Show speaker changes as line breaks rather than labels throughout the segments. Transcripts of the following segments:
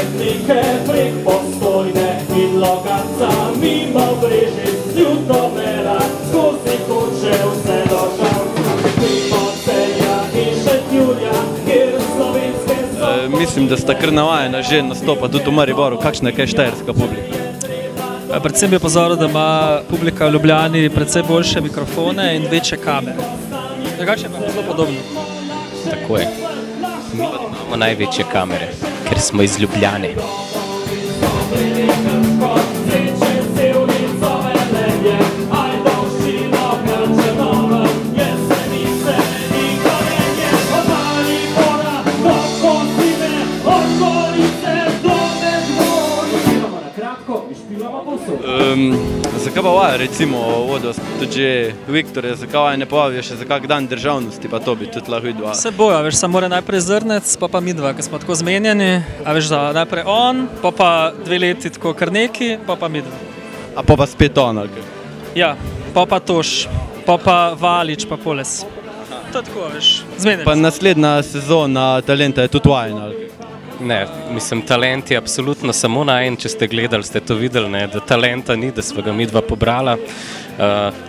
tehnike prek Postojne in Logatca, mimo Brežic, Ljutomera, skozi Koče vse do Žal, mimo Celja in Šentjurja, kjer slovenske
Mislim, da sta kar navajena že nastopa tudi v Mariboru. Kakšna je kaj štajerska publika?
Predvsem bi pozoril, da ima publika v Ljubljani predvsem boljše mikrofone in večje kamere. Drugače pa je zelo podobno.
Tako je. Mi imamo največje kamere, ker smo iz Ljubljane.
Zakaj pa vaja, recimo, vodo, tudi že Viktorje, zakaj vaja ne povabijo še za kak dan državnosti, pa to bi tudi lahko videla?
Vse bojo, veš, samo mora najprej Zrnec, pa midva, ker smo tako zmenjeni, a veš, da najprej on, pa 2 leti tako kar neki, pa midva.
A pa spet on, ali kaj?
Ja, pa Toš, pa Valič, pa Poles. To je tako, veš, zmenjeni.
Pa naslednja sezona Talenta je tudi vajna, ali kaj?
Ne, mislim, talent je absolutno samo najen, če ste gledali, ste to videli, ne, da talenta ni, da sva ga midva pobrala.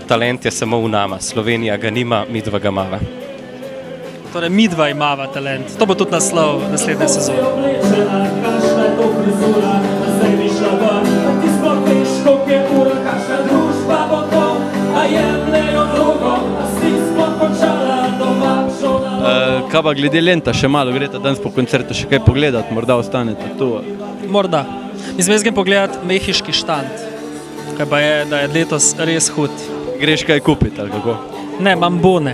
Talent je samo v nama, Slovenija ga nima, midva ga mava.
Torej, midva imava talent. To bo tudi naslov naslednje sezone.
Kaj pa glede Lenta, še malo greste danes po koncertu še kaj pogledati, morda ostanete tu?
Morda. Mislim, jaz grem pogledat mehiški štand, kaj pa je, da je letos res hud.
Greš kaj kupiti, ali kako?
Ne, imam bone.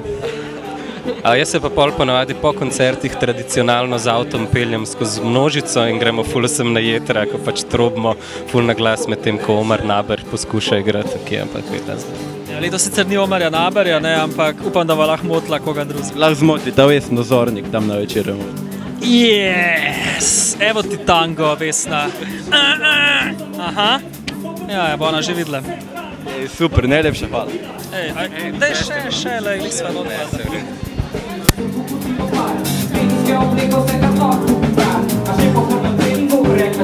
Jaz se pa pol ponavadi po koncertih tradicionalno z avtom peljem skozi množico in gremo ful sem na jetra, ko pač trobimo ful na glas med tem, ko Omar Naber poskuša igrati, ki je ampak vedno zdaj.
Letos sicer ni Omarja Naberja, ne, ampak upam, da bo lahko motila koga drugega.
Lahko zmoti ta Vesno Zornik tam na večerju.
Yes! Evo ti tango, Vesna. Aha. Ja, bo ona že videla.
Super, najlepša hvala.
Daj še, lej, sva notla.
Spinske obliko se ga lahko pravi, a že po prvem treningu rekla